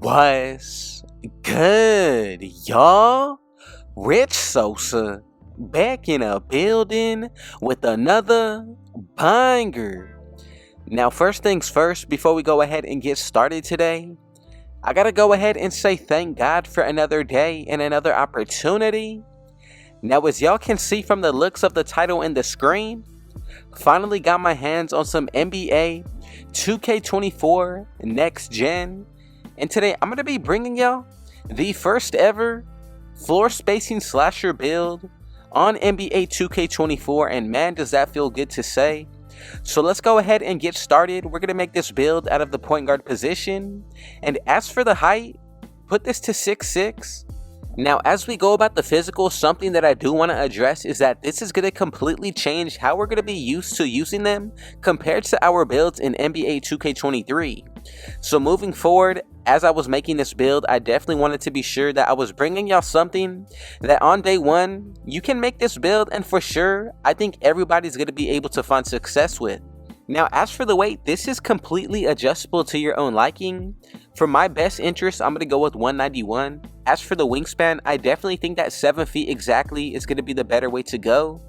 What's good, y'all? Rich Sosa back in a building with another banger. Now, first things first, before we go ahead and get started today, I gotta go ahead and say thank God for another day and another opportunity. Now, as y'all can see from the looks of the title and the screen, finally got my hands on some NBA 2K24 Next Gen. And today I'm going to be bringing y'all the first ever floor spacing slasher build on NBA 2K24, and man, does that feel good to say. So let's go ahead and get started. We're going to make this build out of the point guard position, and as for the height, put this to 6'6". Now, as we go about the physical, something that I do want to address is that this is going to completely change how we're going to be used to using them compared to our builds in NBA 2K23. So moving forward, as I was making this build, I definitely wanted to be sure that I was bringing y'all something that on day one, you can make this build and for sure, I think everybody's going to be able to find success with. Now, as for the weight, this is completely adjustable to your own liking. For my best interest, I'm going to go with 191. As for the wingspan, I definitely think that 7 feet exactly is going to be the better way to go.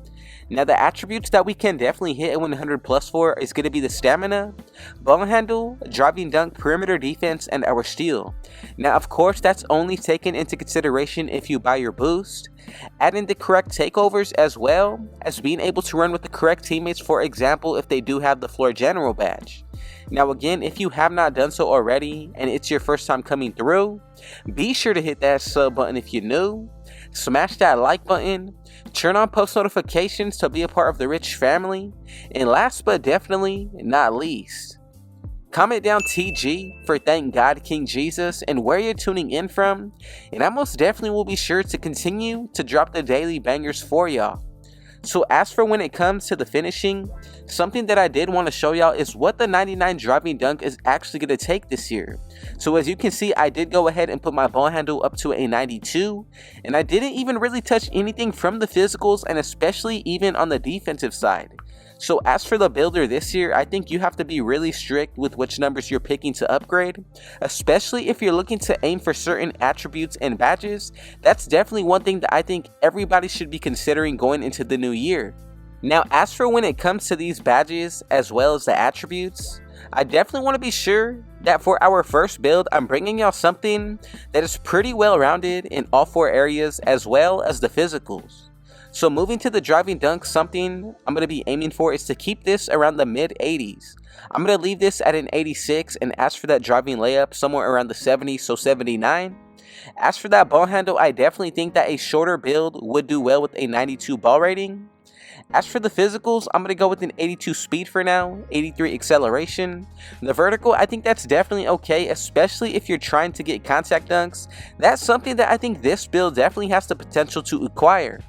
Now, the attributes that we can definitely hit a 100 plus for is going to be the stamina, ball handle, driving dunk, perimeter defense, and our steal. Now, of course, that's only taken into consideration if you buy your boost. Add in the correct takeovers as well as being able to run with the correct teammates, for example, if they do have the floor general badge. Now again, if you have not done so already and it's your first time coming through, be sure to hit that sub button if you're new, smash that like button, turn on post notifications to be a part of the Rich family, and last but definitely not least, comment down TG for Thank God King Jesus and where you're tuning in from, and I most definitely will be sure to continue to drop the daily bangers for y'all. So as for when it comes to the finishing, something that I did want to show y'all is what the 99 driving dunk is actually going to take this year. So as you can see, I did go ahead and put my ball handle up to a 92, and I didn't even really touch anything from the physicals, and especially even on the defensive side. So as for the builder this year, I think you have to be really strict with which numbers you're picking to upgrade, especially if you're looking to aim for certain attributes and badges. That's definitely one thing that I think everybody should be considering going into the new year. Now, as for when it comes to these badges as well as the attributes, I definitely want to be sure that for our first build, I'm bringing y'all something that is pretty well rounded in all 4 areas as well as the physicals. So moving to the driving dunk, something I'm going to be aiming for is to keep this around the mid 80s. I'm going to leave this at an 86, and as for that driving layup, somewhere around the 70s, so 79. As for that ball handle, I definitely think that a shorter build would do well with a 92 ball rating. As for the physicals, I'm going to go with an 82 speed for now, 83 acceleration. The vertical, I think that's definitely okay, especially if you're trying to get contact dunks. That's something that I think this build definitely has the potential to acquire.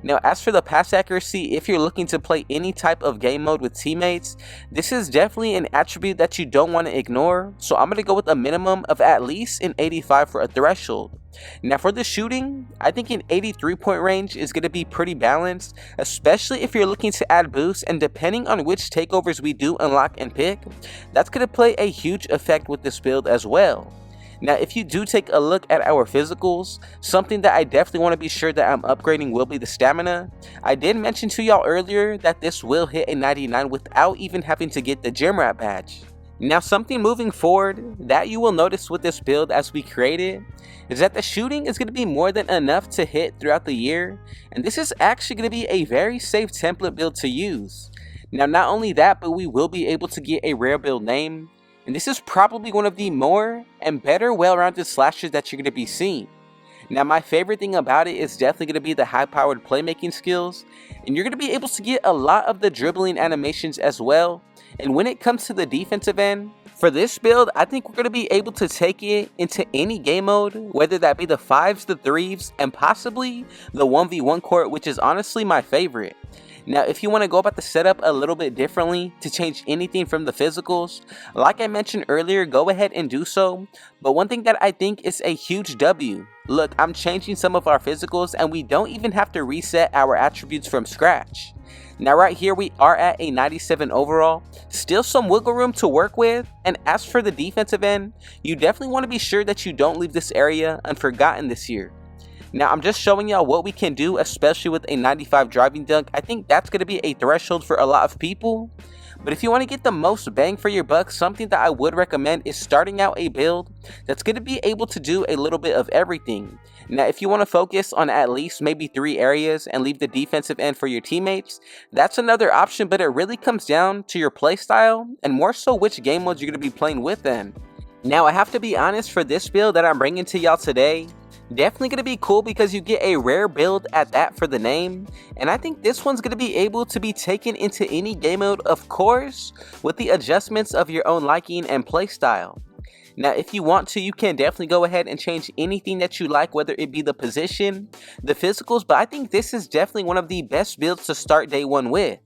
Now, as for the pass accuracy, if you're looking to play any type of game mode with teammates, this is definitely an attribute that you don't want to ignore, so I'm going to go with a minimum of at least an 85 for a threshold. Now for the shooting, I think an 83 point range is going to be pretty balanced, especially if you're looking to add boost, and depending on which takeovers we do unlock and pick, that's going to play a huge effect with this build as well. Now, if you do take a look at our physicals, something that I definitely want to be sure that I'm upgrading will be the stamina. I did mention to y'all earlier that this will hit a 99 without even having to get the gym rat badge. Now, something moving forward that you will notice with this build as we create it is that the shooting is going to be more than enough to hit throughout the year, and this is actually going to be a very safe template build to use. Now, not only that, but we will be able to get a rare build name. And this is probably one of the more and better well-rounded slashers that you're going to be seeing. Now, my favorite thing about it is definitely going to be the high-powered playmaking skills, and you're going to be able to get a lot of the dribbling animations as well. And when it comes to the defensive end, for this build, I think we're going to be able to take it into any game mode, whether that be the 5s, the 3s, and possibly the 1v1 court, which is honestly my favorite. Now, if you want to go about the setup a little bit differently to change anything from the physicals, like I mentioned earlier, go ahead and do so. But one thing that I think is a huge W, look, I'm changing some of our physicals and we don't even have to reset our attributes from scratch. Now right here we are at a 97 overall, still some wiggle room to work with, and as for the defensive end, you definitely want to be sure that you don't leave this area unforgotten this year. Now I'm just showing y'all what we can do, especially with a 95 driving dunk. I think that's going to be a threshold for a lot of people. But if you want to get the most bang for your buck, something that I would recommend is starting out a build that's going to be able to do a little bit of everything. Now if you want to focus on at least maybe 3 areas and leave the defensive end for your teammates, that's another option, but it really comes down to your playstyle and more so which game modes you're going to be playing with them. Now I have to be honest, for this build that I'm bringing to y'all today, definitely going to be cool because you get a rare build at that for the name, and I think this one's going to be able to be taken into any game mode, of course, with the adjustments of your own liking and playstyle. Now if you want to, you can definitely go ahead and change anything that you like, whether it be the position, the physicals, but I think this is definitely one of the best builds to start day one with.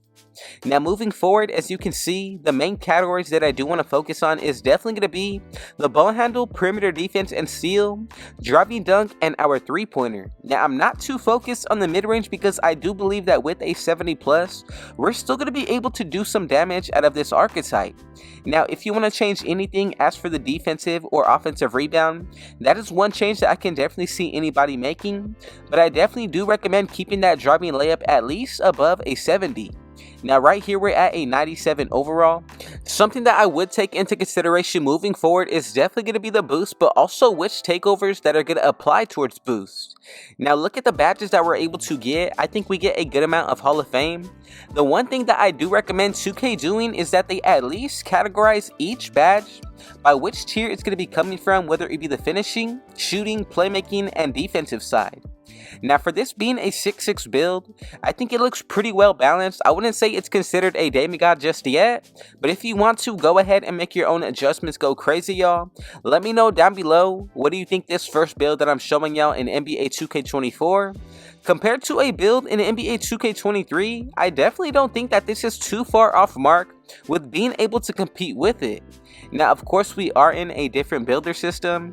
Now moving forward, as you can see, the main categories that I do want to focus on is definitely going to be the ball handle, perimeter defense and steal, driving dunk, and our 3-pointer. Now I'm not too focused on the mid-range because I do believe that with a 70 plus, we're still going to be able to do some damage out of this archetype. Now if you want to change anything as for the defensive or offensive rebound, that is one change that I can definitely see anybody making, but I definitely do recommend keeping that driving layup at least above a 70. Now right here we're at a 97 overall. Something that I would take into consideration moving forward is definitely going to be the boost, but also which takeovers that are going to apply towards boost. Now look at the badges that we're able to get. I think we get a good amount of Hall of Fame. The one thing that I do recommend 2K doing is that they at least categorize each badge by which tier it's going to be coming from, whether it be the finishing, shooting, playmaking, and defensive side. Now for this being a 6'6 build, I think it looks pretty well balanced. I wouldn't say it's considered a demigod just yet, but if you want to, go ahead and make your own adjustments go crazy, y'all. Let me know down below, what do you think this first build that I'm showing y'all in NBA 2K24? Compared to a build in NBA 2K23, I definitely don't think that this is too far off mark with being able to compete with it. Now of course we are in a different builder system,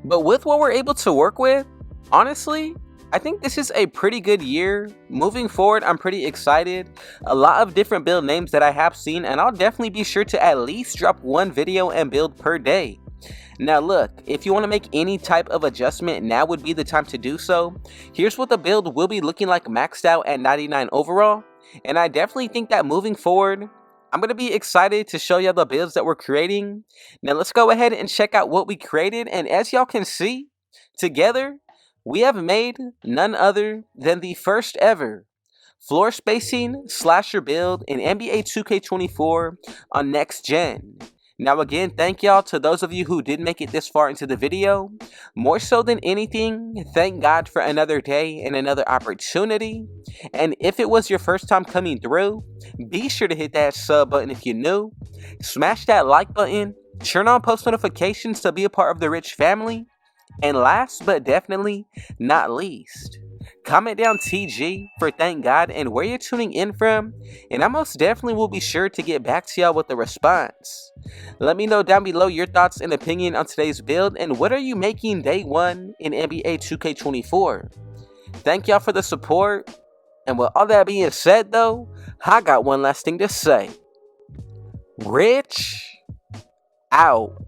but with what we're able to work with, honestly, I think this is a pretty good year. Moving forward, I'm pretty excited. A lot of different build names that I have seen, and I'll definitely be sure to at least drop one video and build per day. Now look, if you want to make any type of adjustment, now would be the time to do so. Here's what the build will be looking like maxed out at 99 overall, and I definitely think that moving forward, I'm going to be excited to show y'all the builds that we're creating. Now let's go ahead and check out what we created, and as y'all can see, together, we have made none other than the first ever floor spacing slasher build in NBA 2K24 on next gen. Now again, thank y'all to those of you who did make it this far into the video. More so than anything, thank God for another day and another opportunity. And if it was your first time coming through, be sure to hit that sub button if you're new. Smash that like button, turn on post notifications to be a part of the rich family. And last but definitely not least, comment down TG for thank God and where you're tuning in from, and I most definitely will be sure to get back to y'all with a response. Let me know down below your thoughts and opinion on today's build, and what are you making day one in NBA 2K24. Thank y'all for the support, and with all that being said though, I got one last thing to say. Rich out.